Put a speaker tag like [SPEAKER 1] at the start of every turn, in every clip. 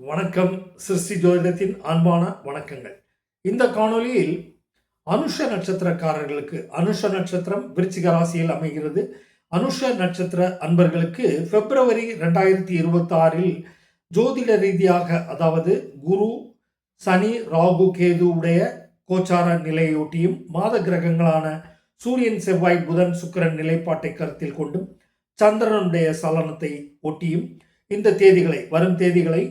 [SPEAKER 1] வணக்கம். சிருஷ்டி ஜோதிடத்தின் அன்பான வணக்கங்கள். இந்த காணொலியில் அனுஷ நட்சத்திரக்காரர்களுக்கு, அனுஷ நட்சத்திரம் விருச்சிக ராசியில் அமைகிறது. அனுஷ நட்சத்திர அன்பர்களுக்கு பிப்ரவரி 2026 ஜோதிட ரீதியாக, அதாவது குரு, சனி, ராகு, கேது உடைய கோச்சார நிலையொட்டியும், மாத கிரகங்களான சூரியன், செவ்வாய், புதன், சுக்கிரன் நிலைப்பாட்டை கருத்தில் கொண்டும், சந்திரனுடைய சலனத்தை ஒட்டியும் இந்த தேதிகளை, வரும் தேதிகளை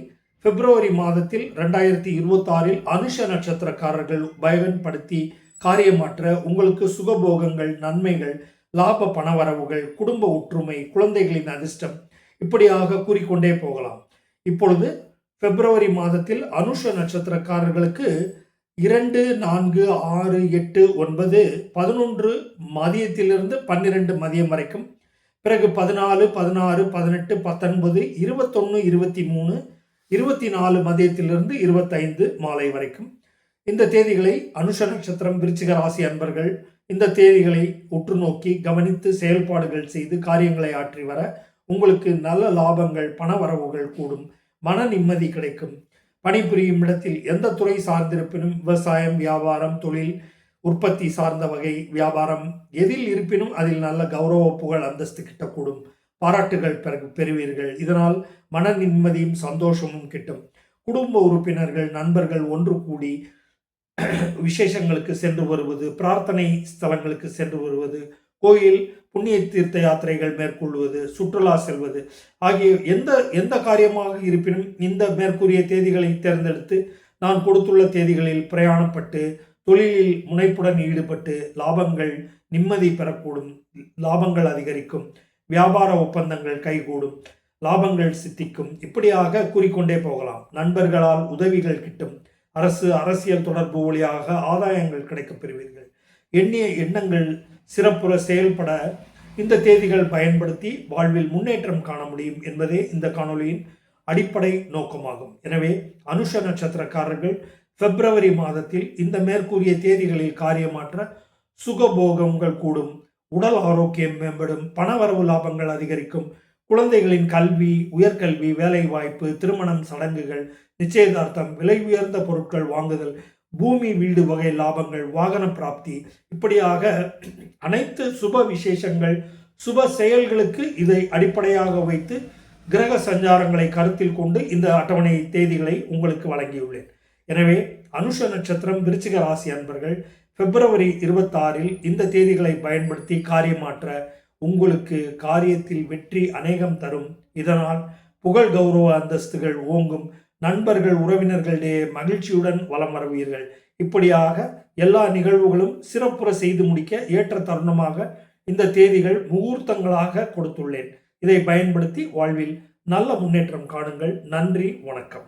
[SPEAKER 1] பிப்ரவரி மாதத்தில் 2026 அனுஷ நட்சத்திரக்காரர்கள் பயன்படுத்தி காரியமாற்ற உங்களுக்கு சுகபோகங்கள், நன்மைகள், லாப பணவரவுகள், குடும்ப ஒற்றுமை, குழந்தைகளின் அதிர்ஷ்டம், இப்படியாக கூறிக்கொண்டே போகலாம். இப்பொழுது பிப்ரவரி மாதத்தில் அனுஷ நட்சத்திரக்காரர்களுக்கு 2, 4, 6, 8, 9, 11 மதியத்திலிருந்து 12 மதியம் வரைக்கும், பிறகு 14, 16, 18, 19, 21, 23, 24 மதியத்திலிருந்து 25 மாலை வரைக்கும் இந்த தேதிகளை அனுஷ நட்சத்திரம் விருச்சிக ராசி அன்பர்கள் இந்த தேதிகளை உற்று நோக்கி கவனித்து செயல்பாடுகள் செய்து காரியங்களை ஆற்றி வர உங்களுக்கு நல்ல லாபங்கள், பண வரவுகள் கூடும், மன நிம்மதி கிடைக்கும். பணிபுரியும் இடத்தில் எந்த துறை சார்ந்திருப்பினும், விவசாயம், வியாபாரம், தொழில், உற்பத்தி சார்ந்த வகை வியாபாரம் எதில் இருப்பினும் அதில் நல்ல கௌரவ, புகழ், அந்தஸ்து கிட்டக்கூடும். பாராட்டுகள் பெறுவீர்கள். இதனால் மன நிம்மதியும் சந்தோஷமும் கிட்டும். குடும்ப உறுப்பினர்கள், நண்பர்கள் ஒன்று கூடி விசேஷங்களுக்கு சென்று வருவது, பிரார்த்தனை ஸ்தலங்களுக்கு சென்று வருவது, கோயில், புண்ணிய தீர்த்த யாத்திரைகள் மேற்கொள்வது, சுற்றுலா செல்வது ஆகிய எந்த காரியமாக இருப்பினும் இந்த மேற்கூறிய தேதிகளை தேர்ந்தெடுத்து நான் கொடுத்துள்ள தேதிகளில் பிரயாணப்பட்டு தொழிலில் முனைப்புடன் ஈடுபட்டு லாபங்கள், நிம்மதி பெறக்கூடும், லாபங்கள் அதிகரிக்கும், வியாபார ஒப்பந்தங்கள் கைகூடும், லாபங்கள் சித்திக்கும், இப்படியாக கூறிக்கொண்டே போகலாம். நண்பர்களால் உதவிகள் கிட்டும். அரசியல் தொடர்பு வழியாக ஆதாயங்கள் கிடைக்கப் பெறுவீர்கள். எண்ணிய எண்ணங்கள் சிறப்புற செயல்பட இந்த தேதிகள் பயன்படுத்தி வாழ்வில் முன்னேற்றம் காண முடியும் என்பதே இந்த காணொலியின் அடிப்படை நோக்கமாகும். எனவே அனுஷ நட்சத்திரக்காரர்கள் பிப்ரவரி மாதத்தில் இந்த மேற்கூறிய தேதிகளில் காரியமாற்ற சுகபோகங்கள் கூடும், உடல் ஆரோக்கியம் மேம்படும், பணவரவு லாபங்கள் அதிகரிக்கும், குழந்தைகளின் கல்வி, உயர்கல்வி, வேலை வாய்ப்பு, திருமணம், சடங்குகள், நிச்சயதார்த்தம், விலை உயர்ந்த பொருட்கள் வாங்குதல், பூமி, வீடு வகை லாபங்கள், வாகன பிராப்தி, இப்படியாக அனைத்து சுப விசேஷங்கள், சுப செயல்களுக்கு இதை அடிப்படையாக வைத்து கிரக சஞ்சாரங்களை கருத்தில் கொண்டு இந்த அட்டவணை தேதிகளை உங்களுக்கு வழங்கியுள்ளேன். எனவே அனுஷ நட்சத்திரம் விருச்சிக ராசி அன்பர்கள் பிப்ரவரி 26 இந்த தேதிகளை பயன்படுத்தி காரியமாற்ற உங்களுக்கு காரியத்தில் வெற்றி அநேகம் தரும். இதனால் புகழ், கௌரவ, அந்தஸ்துகள் ஓங்கும். நண்பர்கள், உறவினர்களிடையே மகிழ்ச்சியுடன் வலம் வருவீர்கள். இப்படியாக எல்லா நிகழ்வுகளும் சிறப்புற செய்து முடிக்க ஏற்ற தருணமாக இந்த தேதிகள் முகூர்த்தங்களாக கொடுத்துள்ளேன். இதை பயன்படுத்தி வாழ்வில் நல்ல முன்னேற்றம் காணுங்கள். நன்றி, வணக்கம்.